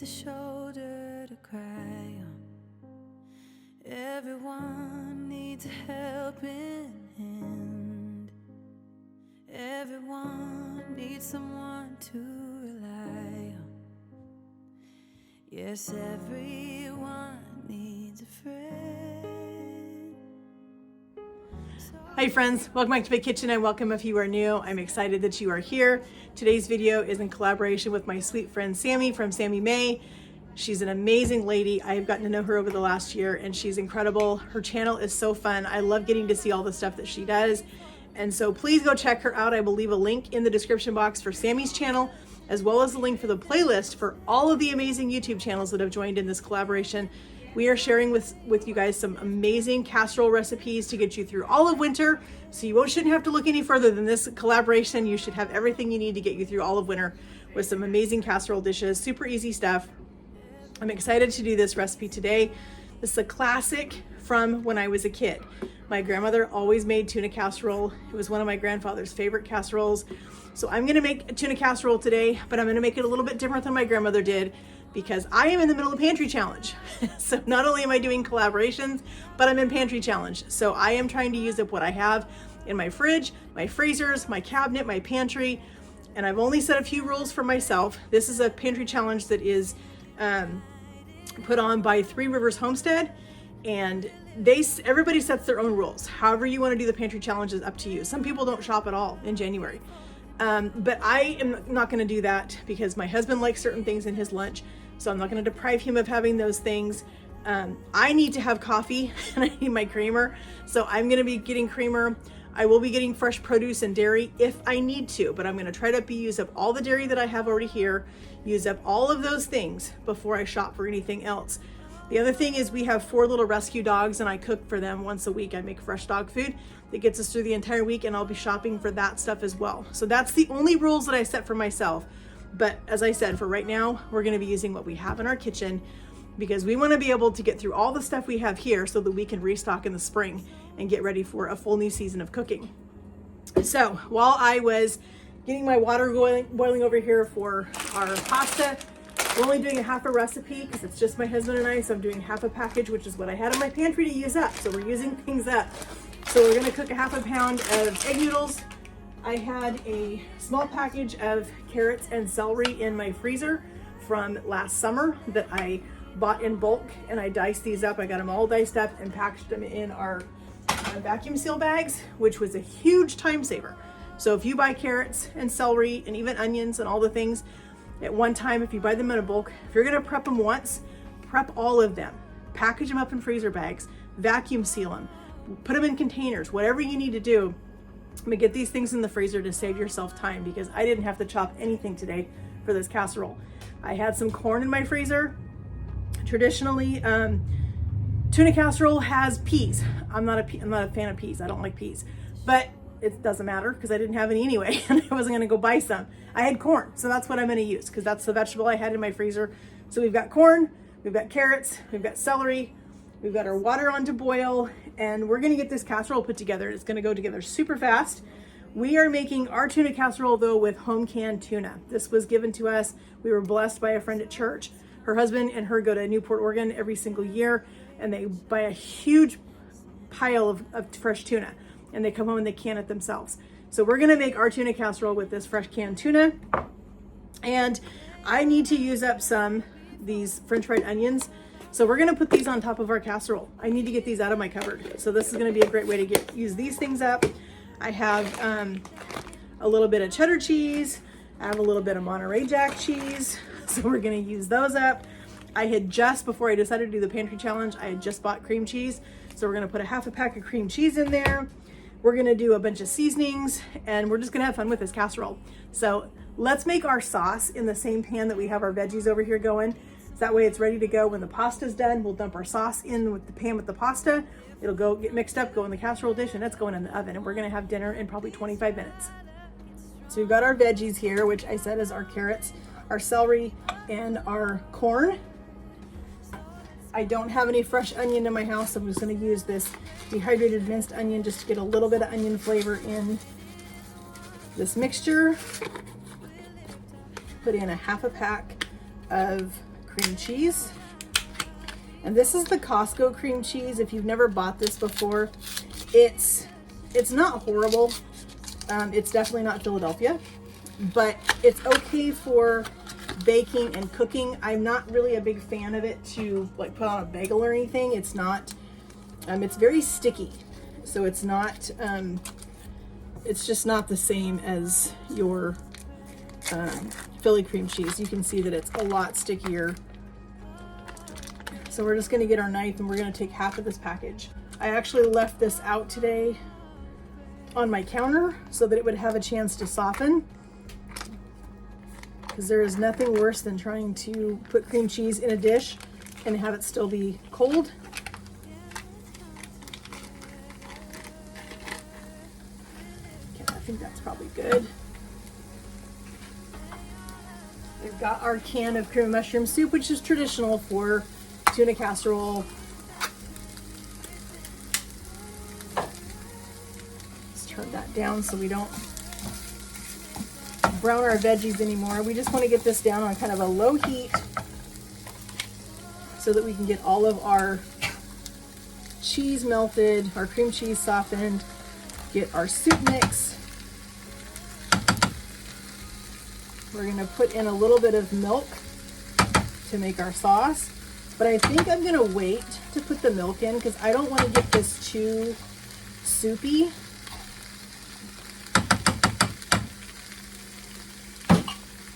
needs a shoulder to cry on. Everyone needs a helping hand. Everyone needs someone to rely on. Yes, everyone needs a friend. Hi friends, welcome back to my kitchen and welcome if you are new. I'm excited that you are here. Today's video is in collaboration with my sweet friend Sammy from Sammy May. She's an amazing lady. I have gotten to know her over the last year and she's incredible. Her channel is so fun. I love getting to see all the stuff that she does. And so please go check her out. I will leave a link in the description box for Sammy's channel, as well as a link for the playlist for all of the amazing YouTube channels that have joined in this collaboration. We are sharing with you guys some amazing casserole recipes to get you through all of winter. So you shouldn't have to look any further than this collaboration. You should have everything you need to get you through all of winter with some amazing casserole dishes, super easy stuff. I'm excited to do this recipe today. This is a classic from when I was a kid. My grandmother always made tuna casserole. It was one of my grandfather's favorite casseroles. So I'm gonna make a tuna casserole today, but I'm gonna make it a little bit different than my grandmother did because I am in the middle of Pantry Challenge. So not only am I doing collaborations, but I'm in Pantry Challenge. So I am trying to use up what I have in my fridge, my freezers, my cabinet, my pantry, and I've only set a few rules for myself. This is a Pantry Challenge that is put on by Three Rivers Homestead, and everybody sets their own rules. However you want to do the Pantry Challenge is up to you. Some people don't shop at all in January. But I am not going to do that because my husband likes certain things in his lunch. So I'm not going to deprive him of having those things. I need to have coffee and I need my creamer. So I'm going to be getting creamer. I will be getting fresh produce and dairy if I need to, but I'm going to try to use up all the dairy that I have already here, use up all of those things before I shop for anything else. The other thing is we have 4 little rescue dogs and I cook for them once a week. I make fresh dog food that gets us through the entire week, and I'll be shopping for that stuff as well. So that's the only rules that I set for myself. But as I said, for right now, we're going to be using what we have in our kitchen because we want to be able to get through all the stuff we have here so that we can restock in the spring and get ready for a full new season of cooking. So while I was getting my water boiling over here for our pasta, we're only doing a half a recipe because it's just my husband and I, so I'm doing half a package, which is what I had in my pantry to use up. So we're using things up. So we're gonna cook a half a pound of egg noodles. I had a small package of carrots and celery in my freezer from last summer that I bought in bulk, and I diced these up. I got them all diced up and packaged them in our vacuum seal bags, which was a huge time saver. So if you buy carrots and celery and even onions and all the things at one time, if you buy them in a bulk, if you're gonna prep them once, prep all of them, package them up in freezer bags, vacuum seal them, put them in containers, whatever you need to do. But get these things in the freezer to save yourself time because I didn't have to chop anything today for this casserole. I had some corn in my freezer. Traditionally, tuna casserole has peas. I'm not a fan of peas. I don't like peas, but it doesn't matter because I didn't have any anyway and I wasn't gonna go buy some. I had corn, so that's what I'm gonna use because that's the vegetable I had in my freezer. So we've got corn, we've got carrots, we've got celery, we've got our water on to boil, and we're gonna get this casserole put together. It's gonna go together super fast. We are making our tuna casserole though with home canned tuna. This was given to us. We were blessed by a friend at church. Her husband and her go to Newport, Oregon every single year, and they buy a huge pile of fresh tuna, and they come home and they can it themselves. So we're gonna make our tuna casserole with this fresh canned tuna. And I need to use up these French fried onions. So we're gonna put these on top of our casserole. I need to get these out of my cupboard. So this is gonna be a great way to use these things up. I have a little bit of cheddar cheese. I have a little bit of Monterey Jack cheese. So we're gonna use those up. I had just, before I decided to do the Pantry Challenge, I had just bought cream cheese. So we're gonna put a half a pack of cream cheese in there. We're gonna do a bunch of seasonings and we're just gonna have fun with this casserole. So let's make our sauce in the same pan that we have our veggies over here going. So that way it's ready to go. When the pasta's done, we'll dump our sauce in with the pan with the pasta. It'll go get mixed up, go in the casserole dish, and that's going in the oven. And we're gonna have dinner in probably 25 minutes. So we've got our veggies here, which I said is our carrots, our celery, and our corn. I don't have any fresh onion in my house, so I'm just gonna use this dehydrated minced onion just to get a little bit of onion flavor in this mixture. Put in a half a pack of cream cheese. And this is the Costco cream cheese. If you've never bought this before, it's not horrible. It's definitely not Philadelphia, but it's okay for baking and cooking. I'm not really a big fan of it to like put on a bagel or anything. It's not, it's very sticky. So it's not, it's just not the same as your Philly cream cheese. You can see that it's a lot stickier. So we're just gonna get our knife and we're gonna take half of this package. I actually left this out today on my counter so that it would have a chance to soften, because there is nothing worse than trying to put cream cheese in a dish and have it still be cold. Okay, I think that's probably good. We've got our can of cream of mushroom soup, which is traditional for tuna casserole. Let's turn that down so we don't brown our veggies anymore. We just want to get this down on kind of a low heat so that we can get all of our cheese melted, our cream cheese softened, get our soup mix. We're going to put in a little bit of milk to make our sauce, but I think I'm going to wait to put the milk in because I don't want to get this too soupy.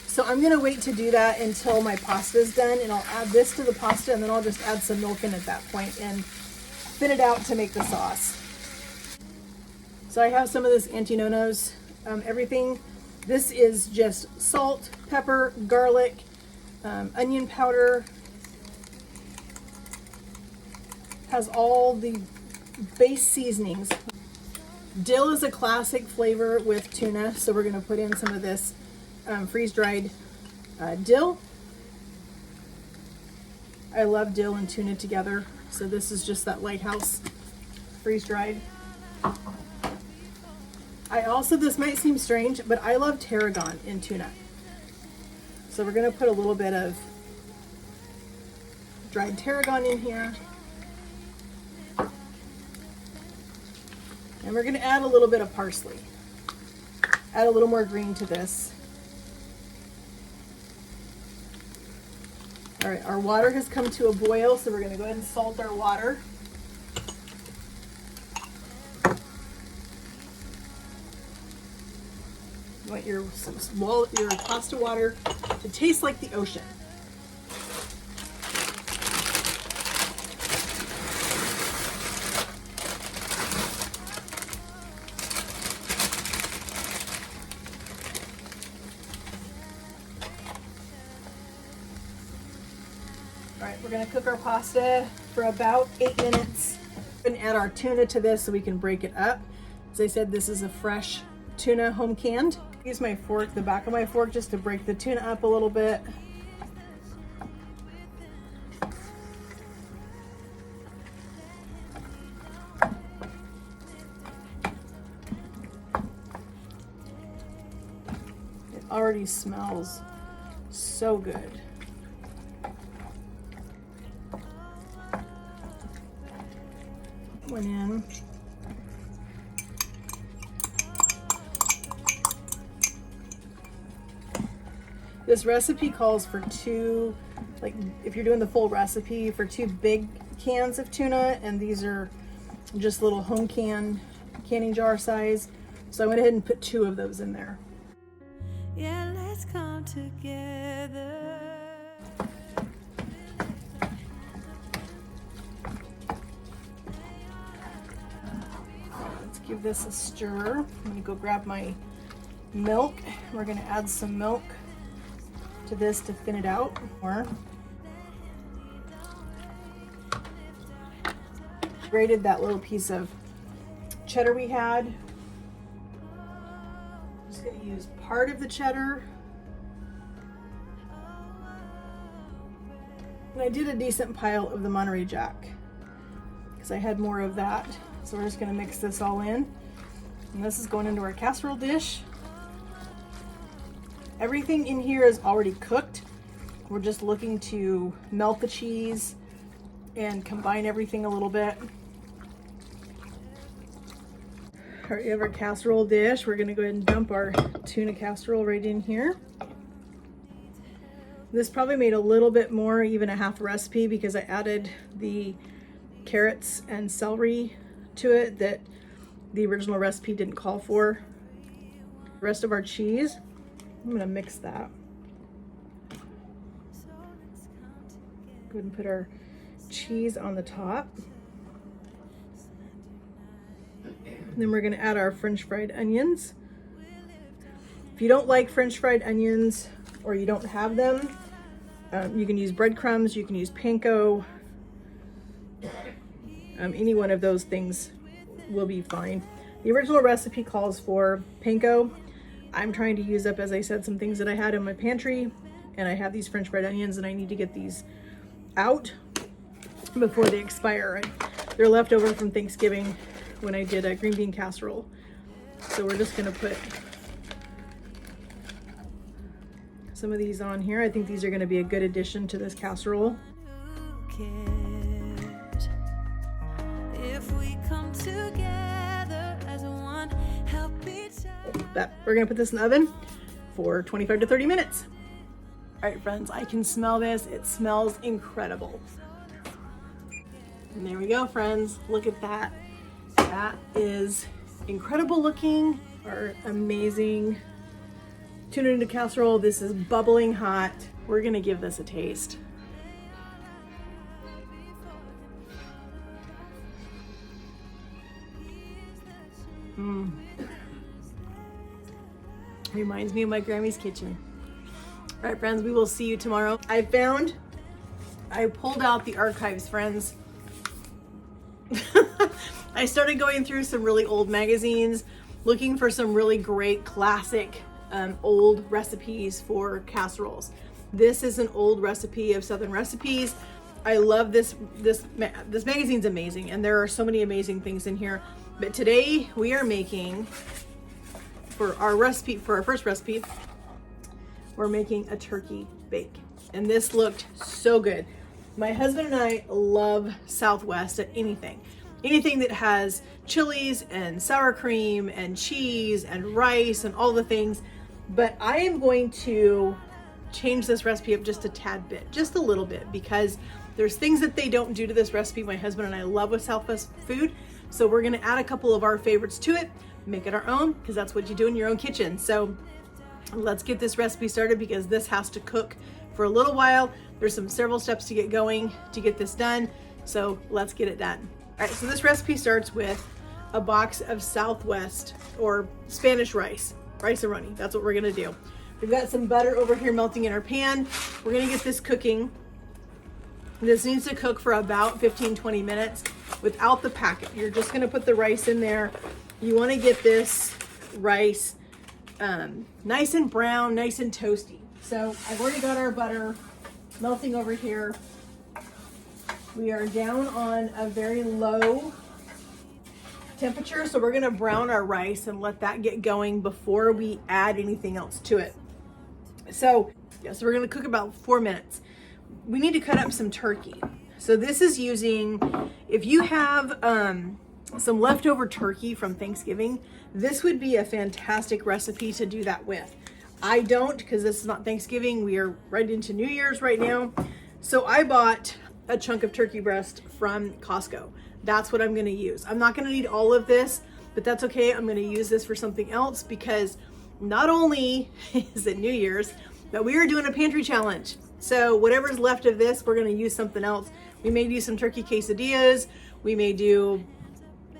So I'm going to wait to do that until my pasta is done, and I'll add this to the pasta, and then I'll just add some milk in at that point and thin it out to make the sauce. So I have some of this antinonos, everything. This is just salt, pepper, garlic, onion powder. Has all the base seasonings. Dill is a classic flavor with tuna, so we're going to put in some of this freeze-dried dill. I love dill and tuna together, so this is just that Lighthouse freeze-dried. I also, this might seem strange, but I love tarragon in tuna. So we're going to put a little bit of dried tarragon in here. And we're going to add a little bit of parsley. Add a little more green to this. All right, our water has come to a boil, so we're going to go ahead and salt our water. You want your pasta water to taste like the ocean. All right, we're gonna cook our pasta for about 8 minutes. We're gonna add our tuna to this so we can break it up. As I said, this is a fresh tuna, home canned. Use my fork, the back of my fork, just to break the tuna up a little bit. It already smells so good. Went in. This recipe calls for 2, like if you're doing the full recipe, for 2 big cans of tuna, and these are just little home canning jar size. So I went ahead and put 2 of those in there. Yeah, let's come together. Let's give this a stir. I'm gonna go grab my milk. We're gonna add some milk to this to thin it out more. Grated that little piece of cheddar we had. I'm just going to use part of the cheddar. And I did a decent pile of the Monterey Jack because I had more of that. So we're just going to mix this all in. And this is going into our casserole dish. Everything in here is already cooked. We're just looking to melt the cheese and combine everything a little bit. All right, we have our casserole dish. We're gonna go ahead and dump our tuna casserole right in here. This probably made a little bit more, even a half recipe, because I added the carrots and celery to it that the original recipe didn't call for. The rest of our cheese, I'm gonna mix that. Go ahead and put our cheese on the top. And then we're gonna add our French fried onions. If you don't like French fried onions or you don't have them, you can use breadcrumbs, you can use panko. Any one of those things will be fine. The original recipe calls for panko. I'm trying to use up, as I said, some things that I had in my pantry, and I have these French fried onions and I need to get these out before they expire. They're left over from Thanksgiving when I did a green bean casserole. So we're just gonna put some of these on here. I think these are gonna be a good addition to this casserole. But we're gonna put this in the oven for 25 to 30 minutes. All right, friends, I can smell this. It smells incredible. And there we go, friends. Look at that. That is incredible looking. Our amazing tuna casserole. This is bubbling hot. We're gonna give this a taste. Reminds me of my Grammy's kitchen. All right, friends, we will see you tomorrow. I pulled out the archives, friends. I started going through some really old magazines, looking for some really great classic old recipes for casseroles. This is an old recipe of Southern Recipes. I love this magazine's amazing, and there are so many amazing things in here. But today we are making, for our first recipe, we're making a turkey bake. And this looked so good. My husband and I love Southwest at anything. Anything that has chilies and sour cream and cheese and rice and all the things. But I am going to change this recipe up just a tad bit, just a little bit, because there's things that they don't do to this recipe my husband and I love with Southwest food. So we're gonna add a couple of our favorites to it, make it our own, because that's what you do in your own kitchen. So let's get this recipe started, because this has to cook for a little while. There's several steps to get going to get this done. So let's get it done. All right, so this recipe starts with a box of Southwest or Spanish rice aroni. That's what we're gonna do. We've got some butter over here melting in our pan. We're gonna get this cooking. This needs to cook for about 15-20 minutes without the packet. You're just gonna put the rice in there. You wanna get this rice nice and brown, nice and toasty. So I've already got our butter melting over here. We are down on a very low temperature, so we're gonna brown our rice and let that get going before we add anything else to it. So we're gonna cook about 4 minutes. We need to cut up some turkey. So this is using, if you have some leftover turkey from Thanksgiving, this would be a fantastic recipe to do that with. I don't, because this is not Thanksgiving. We are right into New Year's right now. So I bought a chunk of turkey breast from Costco. That's what I'm gonna use. I'm not gonna need all of this, but that's okay. I'm gonna use this for something else, because not only is it New Year's, but we are doing a pantry challenge. So whatever's left of this, we're gonna use something else. We may do some turkey quesadillas. We may do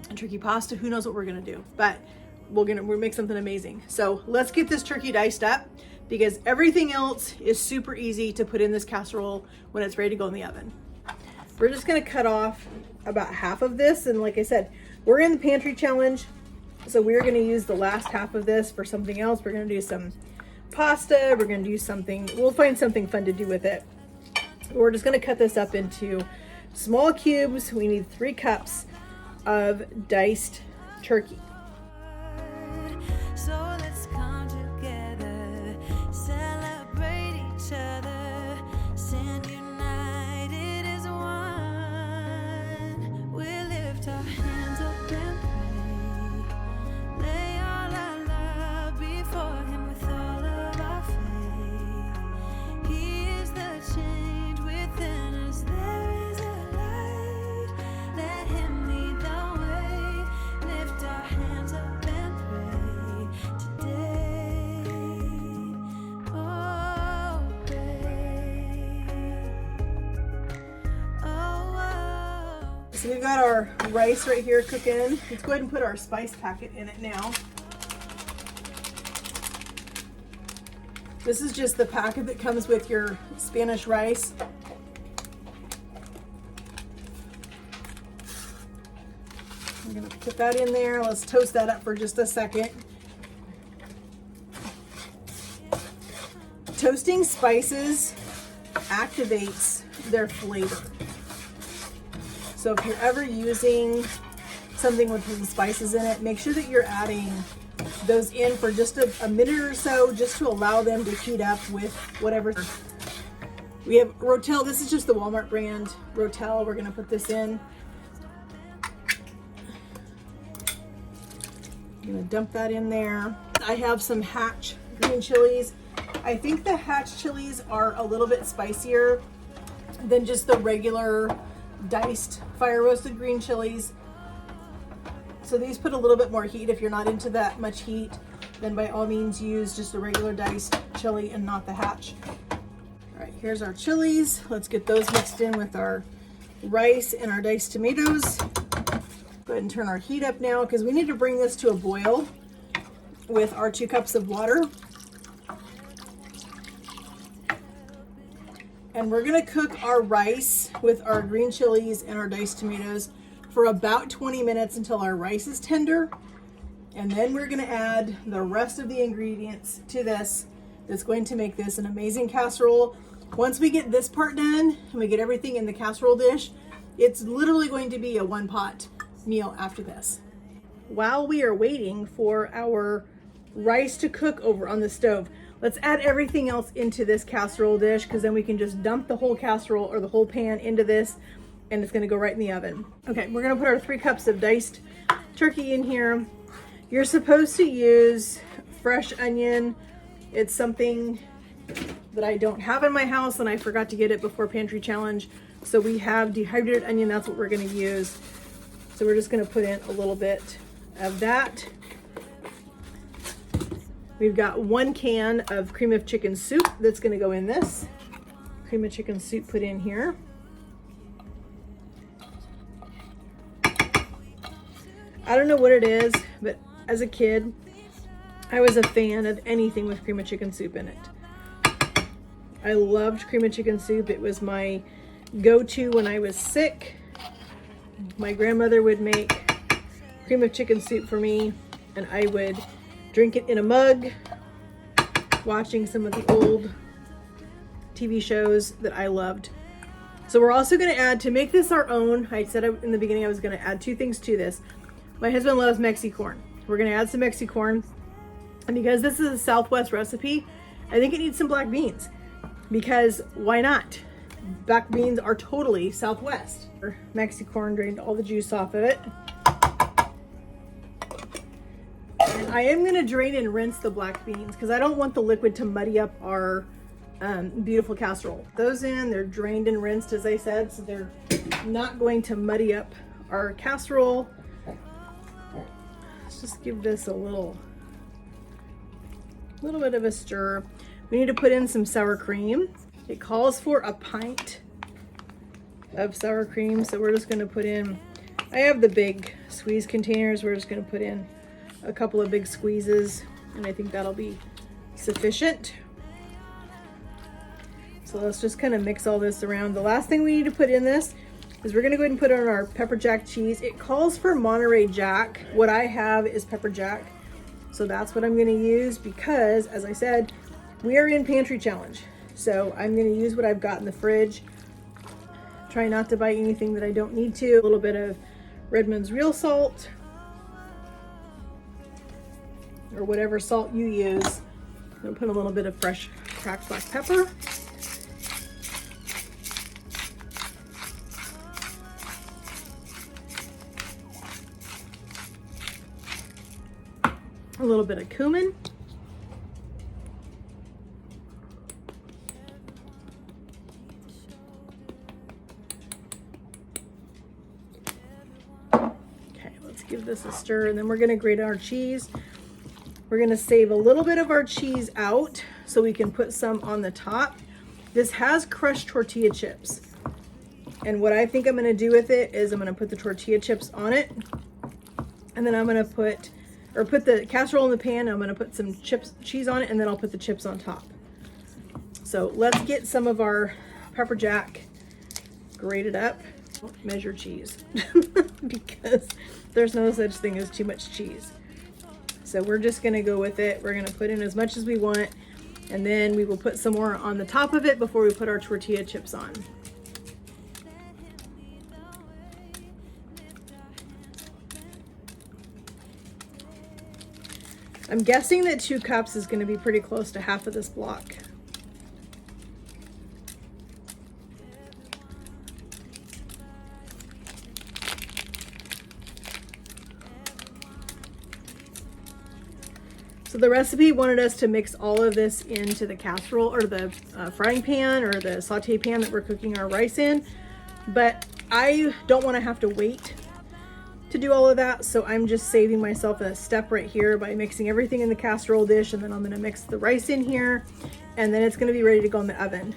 a turkey pasta. Who knows what we're gonna do, but we'll make something amazing. So let's get this turkey diced up, because everything else is super easy to put in this casserole when it's ready to go in the oven. We're just gonna cut off about half of this. And like I said, we're in the pantry challenge. So we're gonna use the last half of this for something else. We're gonna do some pasta. We're gonna do something, we'll find something fun to do with it. We're just gonna cut this up into small cubes. We need 3 cups of diced turkey. So let's come together, celebrate each other. so we've got our rice right here cooking. Let's go ahead and put our spice packet in it now. This is just the packet that comes with your Spanish rice. I'm gonna put that in there. Let's toast that up for just a second. Toasting spices activates their flavor. So if you're ever using something with some spices in it, make sure that you're adding those in for just a minute or so, just to allow them to heat up with whatever. We have Rotel. This is just the Walmart brand Rotel. We're gonna put this in. I'm gonna dump that in there. I have some Hatch green chilies. I think the Hatch chilies are a little bit spicier than just the regular diced fire roasted green chilies. So these put a little bit more heat. If you're not into that much heat, then by all means use just a regular diced chili and not the Hatch. All right, here's our chilies. Let's get those mixed in with our rice and our diced tomatoes. Go ahead and turn our heat up now because we need to bring this to a boil with our 2 cups of water. And we're gonna cook our rice with our green chilies and our diced tomatoes for about 20 minutes until our rice is tender. And then we're gonna add the rest of the ingredients to this. That's going to make this an amazing casserole. Once we get this part done and we get everything in the casserole dish, it's literally going to be a 1-pot meal after this. While we are waiting for our rice to cook over on the stove, let's add everything else into this casserole dish, because then we can just dump the whole casserole or the whole pan into this and it's gonna go right in the oven. Okay, we're gonna put our 3 cups of diced turkey in here. You're supposed to use fresh onion. It's something that I don't have in my house and I forgot to get it before Pantry Challenge. So we have dehydrated onion, that's what we're gonna use. So we're just gonna put in a little bit of that. We've got 1 can of cream of chicken soup that's gonna go in this. Cream of chicken soup put in here. I don't know what it is, but as a kid, I was a fan of anything with cream of chicken soup in it. I loved cream of chicken soup. It was my go-to when I was sick. My grandmother would make cream of chicken soup for me and I would drink it in a mug, watching some of the old TV shows that I loved. So we're also gonna add, to make this our own, I said in the beginning I was gonna add 2 things to this. My husband loves Mexicorn. We're gonna add some Mexicorn. And because this is a Southwest recipe, I think it needs some black beans. Because why not? Black beans are totally Southwest. Mexicorn, drained all the juice off of it. And I am gonna drain and rinse the black beans because I don't want the liquid to muddy up our beautiful casserole. Those in, they're drained and rinsed as I said, so they're not going to muddy up our casserole. Let's just give this a little bit of a stir. We need to put in some sour cream. It calls for a pint of sour cream, so we're just gonna put in, I have the big squeeze containers, we're just gonna put in a couple of big squeezes, and I think that'll be sufficient. So let's just kind of mix all this around. The last thing we need to put in this is we're gonna go ahead and put on our pepper jack cheese. It calls for Monterey Jack. What I have is pepper jack. So that's what I'm gonna use because, as I said, we are in Pantry Challenge. So I'm gonna use what I've got in the fridge. Try not to buy anything that I don't need to. A little bit of Redmond's real salt, or whatever salt you use. I'm gonna put a little bit of fresh cracked black pepper. A little bit of cumin. Okay, let's give this a stir, and then we're gonna grate our cheese. We're gonna save a little bit of our cheese out so we can put some on the top. This has crushed tortilla chips. And what I think I'm gonna do with it is I'm gonna put the tortilla chips on it, and then I'm gonna put the casserole in the pan. I'm gonna put some cheese on it, and then I'll put the chips on top. So let's get some of our pepper jack grated up. Measure cheese because there's no such thing as too much cheese. So we're just gonna go with it. We're gonna put in as much as we want, and then we will put some more on the top of it before we put our tortilla chips on. I'm guessing that 2 cups is gonna be pretty close to half of this block. So the recipe wanted us to mix all of this into the casserole or the frying pan or the saute pan that we're cooking our rice in, but I don't want to have to wait to do all of that, so I'm just saving myself a step right here by mixing everything in the casserole dish, and then I'm going to mix the rice in here, and then it's going to be ready to go in the oven.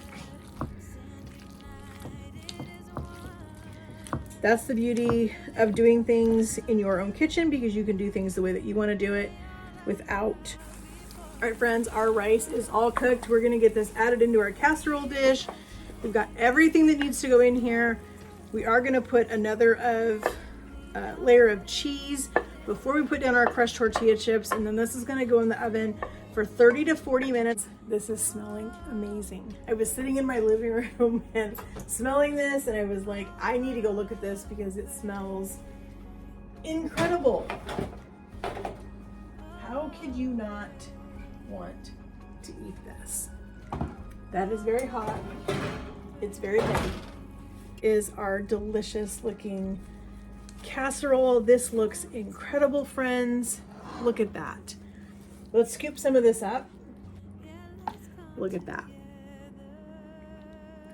That's the beauty of doing things in your own kitchen, because you can do things the way that you want to do it without. All right, friends, our rice is all cooked. We're gonna get this added into our casserole dish. We've got everything that needs to go in here. We are gonna put another layer of cheese before we put down our crushed tortilla chips, and then this is gonna go in the oven for 30 to 40 minutes. This is smelling amazing. I was sitting in my living room and smelling this, and I was like, I need to go look at this because it smells incredible. How could you not want to eat this? That is very hot. It's very heavy. Is our delicious looking casserole. This looks incredible, friends. Look at that. Let's scoop some of this up. Look at that.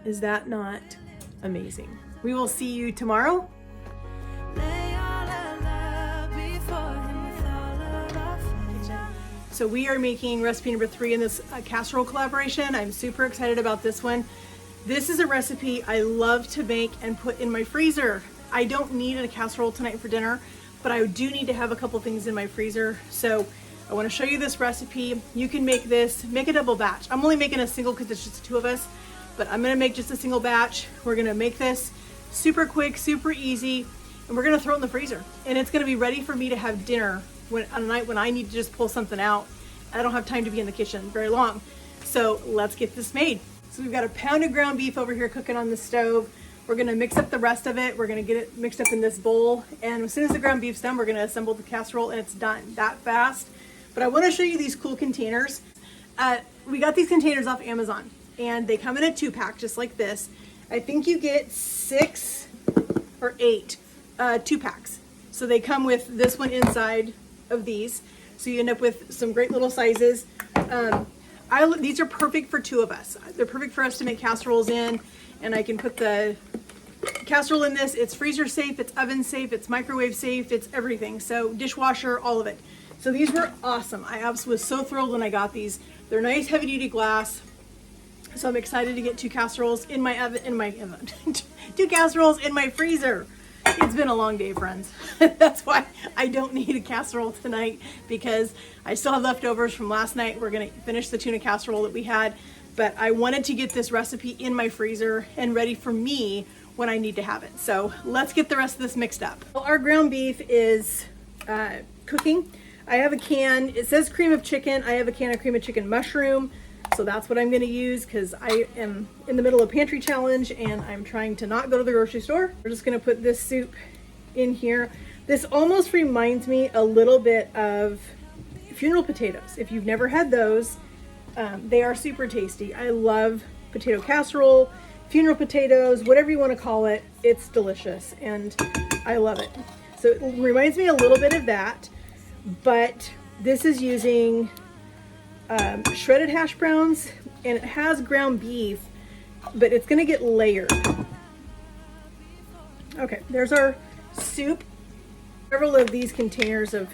Is that not amazing? We will see you tomorrow. So we are making recipe number 3 in this casserole collaboration. I'm super excited about this one. This is a recipe I love to make and put in my freezer. I don't need a casserole tonight for dinner, but I do need to have a couple things in my freezer. So I want to show you this recipe. You can make this, make a double batch. I'm only making a single because it's just the 2 of us, but I'm gonna make just a single batch. We're gonna make this super quick, super easy, and we're gonna throw it in the freezer. And it's gonna be ready for me to have dinner on a night when I need to just pull something out. I don't have time to be in the kitchen very long. So let's get this made. So we've got a pound of ground beef over here cooking on the stove. We're gonna mix up the rest of it. We're gonna get it mixed up in this bowl. And as soon as the ground beef's done, we're gonna assemble the casserole, and it's done that fast. But I wanna show you these cool containers. We got these containers off Amazon, and they come in a 2-pack just like this. I think you get 6 or 8 2-packs. So they come with this one inside of these. So you end up with some great little sizes. These are perfect for 2 of us. They're perfect for us to make casseroles in, and I can put the casserole in this. It's freezer safe, it's oven safe, it's microwave safe, it's everything. So dishwasher, all of it. So these were awesome. I was so thrilled when I got these. They're nice heavy duty glass. So I'm excited to get 2 casseroles in my oven, 2 casseroles in my freezer. It's been a long day, friends. That's why I don't need a casserole tonight, because I still have leftovers from last night. We're gonna finish the tuna casserole that we had, but I wanted to get this recipe in my freezer and ready for me when I need to have it. So let's get the rest of this mixed up. Well, our ground beef is cooking. I have a can, it says cream of chicken. I have a can of cream of chicken mushroom. So that's what I'm gonna use, because I am in the middle of Pantry challenge and I'm trying to not go to the grocery store. We're just gonna put this soup in here. This almost reminds me a little bit of funeral potatoes. If you've never had those, they are super tasty. I love potato casserole, funeral potatoes, whatever you wanna call it. It's delicious and I love it. So it reminds me a little bit of that, but this is using shredded hash browns, and it has ground beef, but it's gonna get layered. Okay, there's our soup. Several of these containers of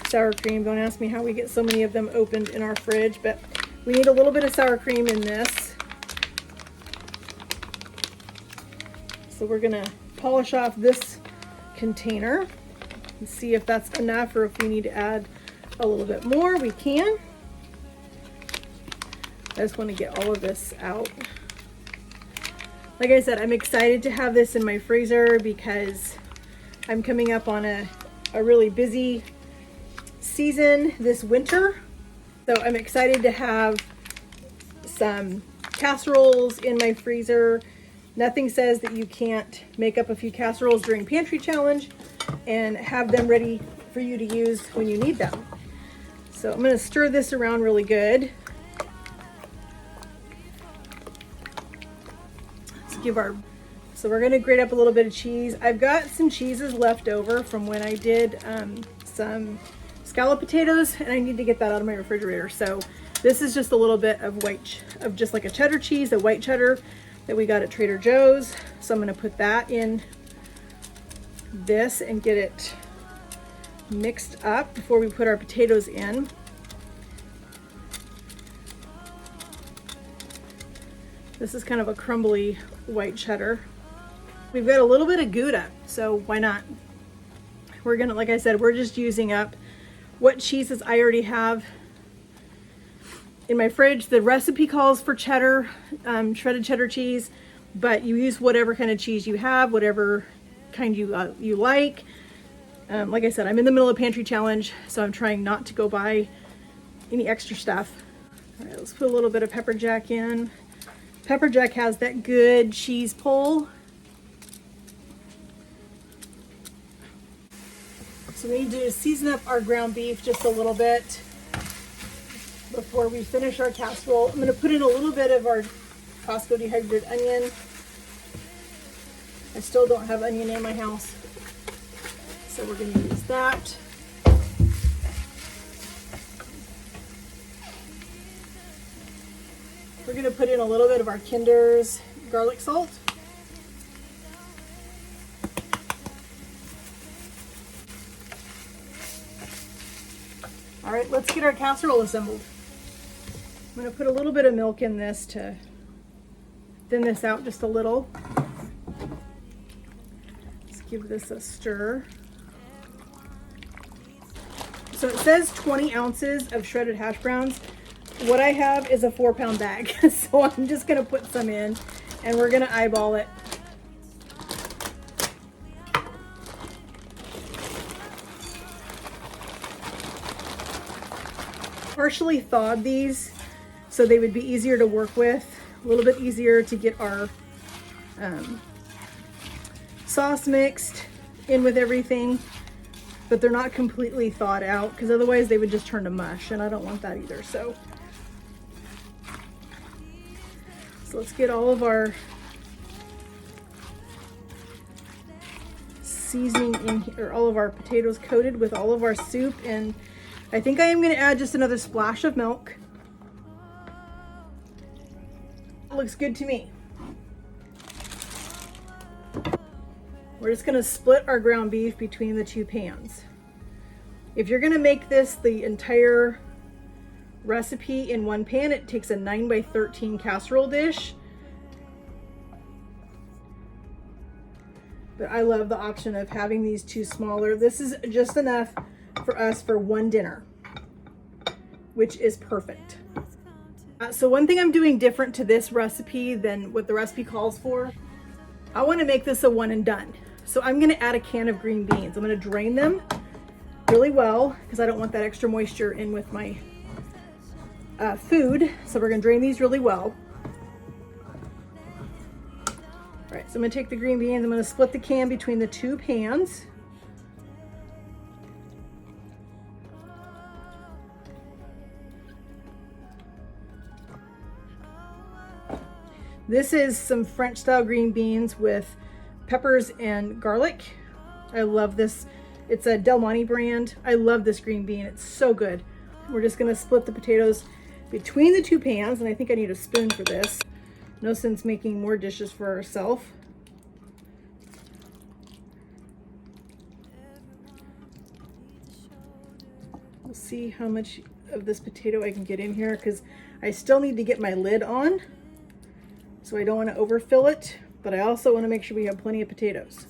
sour cream. Don't ask me how we get so many of them opened in our fridge, but we need a little bit of sour cream in this. So we're gonna polish off this container and see if that's enough, or if we need to add a little bit more, we can. I just want to get all of this out. Like I said, I'm excited to have this in my freezer because I'm coming up on a really busy season this winter. So I'm excited to have some casseroles in my freezer. Nothing says that you can't make up a few casseroles during Pantry Challenge and have them ready for you to use when you need them. So I'm going to stir this around really good. So we're going to grate up a little bit of cheese. I've got some cheeses left over from when I did some scallop potatoes, and I need to get that out of my refrigerator. So this is just a little bit of just like a cheddar cheese, a white cheddar that we got at Trader Joe's. So I'm going to put that in this and get it mixed up before we put our potatoes in. This is kind of a crumbly white cheddar. We've got a little bit of Gouda, so why not? We're gonna, like I said, we're just using up what cheeses I already have in my fridge. The recipe calls for cheddar, shredded cheddar cheese, but you use whatever kind of cheese you have, whatever kind you like. Like I said, I'm in the middle of Pantry Challenge, so I'm trying not to go buy any extra stuff. All right, let's put a little bit of pepper jack in. Pepper jack has that good cheese pull. So we need to season up our ground beef just a little bit before we finish our casserole. I'm going to put in a little bit of our Costco dehydrated onion. I still don't have onion in my house, so we're going to use that. We're going to put in a little bit of our Kinder's garlic salt. All right, let's get our casserole assembled. I'm going to put a little bit of milk in this to thin this out just a little. Let's give this a stir. So it says 20 ounces of shredded hash browns. What I have is a 4-pound bag, so I'm just going to put some in and we're going to eyeball it. Partially thawed these so they would be easier to work with, a little bit easier to get our sauce mixed in with everything, but they're not completely thawed out because otherwise they would just turn to mush, and I don't want that either. So let's get all of our seasoning in here, or all of our potatoes coated with all of our soup, and I think I am going to add just another splash of milk. Looks good to me. We're just going to split our ground beef between the two pans. If you're going to make this the entire recipe in one pan, it takes a 9x13 casserole dish. But I love the option of having these two smaller. This is just enough for us for one dinner, which is perfect. So one thing I'm doing different to this recipe than what the recipe calls for, I want to make this a one and done. So I'm going to add a can of green beans. I'm going to drain them really well because I don't want that extra moisture in with my food. So we're going to drain these really well. All right, so I'm going to take the green beans. I'm going to split the can between the two pans. This is some French style green beans with peppers and garlic. I love this. It's a Del Monte brand. I love this green bean. It's so good. We're just going to split the potatoes between the two pans, and I think I need a spoon for this. No sense making more dishes for ourselves. We'll see how much of this potato I can get in here because I still need to get my lid on. So I don't want to overfill it, but I also want to make sure we have plenty of potatoes.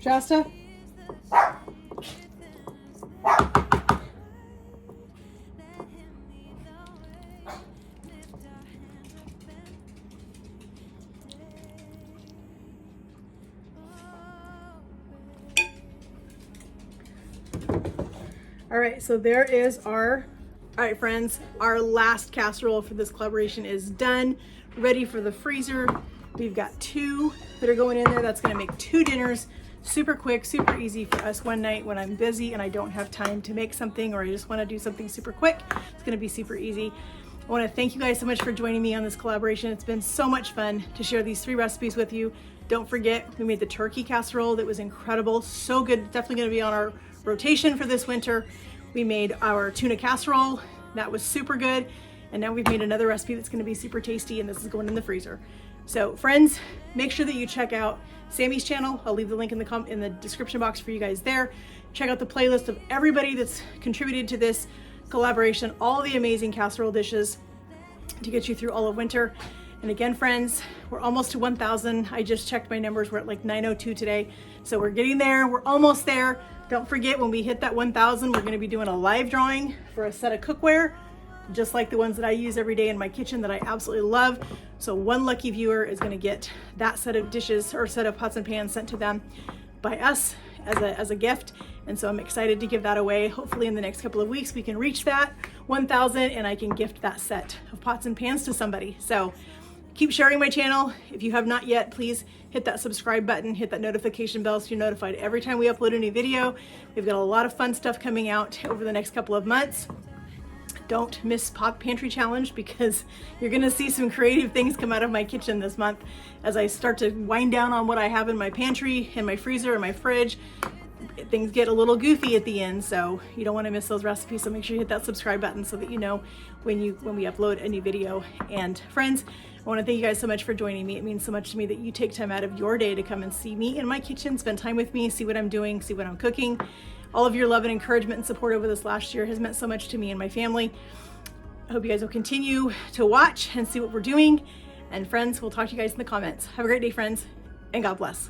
Shasta? All right, so there is all right, friends, our last casserole for this collaboration is done, ready for the freezer. We've got 2 that are going in there. That's gonna make 2 dinners. Super quick, super easy for us one night when I'm busy and I don't have time to make something, or I just wanna do something super quick. It's gonna be super easy. I wanna thank you guys so much for joining me on this collaboration. It's been so much fun to share these 3 recipes with you. Don't forget, we made the turkey casserole that was incredible, so good. Definitely gonna be on our rotation for this winter. We made our tuna casserole, that was super good. And now we've made another recipe that's gonna be super tasty, and this is going in the freezer. So friends, make sure that you check out Sammy's channel. I'll leave the link in the description box for you guys there. Check out the playlist of everybody that's contributed to this collaboration, all the amazing casserole dishes to get you through all of winter. And again, friends, we're almost to 1,000. I just checked my numbers. We're at like 902 today. So we're getting there. We're almost there. Don't forget, when we hit that 1,000, we're gonna be doing a live drawing for a set of cookware, just like the ones that I use every day in my kitchen that I absolutely love. So one lucky viewer is gonna get that set of dishes or set of pots and pans sent to them by us as a gift. And so I'm excited to give that away. Hopefully in the next couple of weeks, we can reach that 1,000 and I can gift that set of pots and pans to somebody. So keep sharing my channel. If you have not yet, please hit that subscribe button, hit that notification bell so you're notified every time we upload a new video. We've got a lot of fun stuff coming out over the next couple of months. Don't miss Pantry Challenge, because you're gonna see some creative things come out of my kitchen this month as I start to wind down on what I have in my pantry, in my freezer, in my fridge. Things get a little goofy at the end, so you don't wanna miss those recipes. So make sure you hit that subscribe button so that you know when we upload a new video. And friends, I wanna thank you guys so much for joining me. It means so much to me that you take time out of your day to come and see me in my kitchen, spend time with me, see what I'm doing, see what I'm cooking. All of your love and encouragement and support over this last year has meant so much to me and my family. I hope you guys will continue to watch and see what we're doing. And friends, we'll talk to you guys in the comments. Have a great day, friends, and God bless.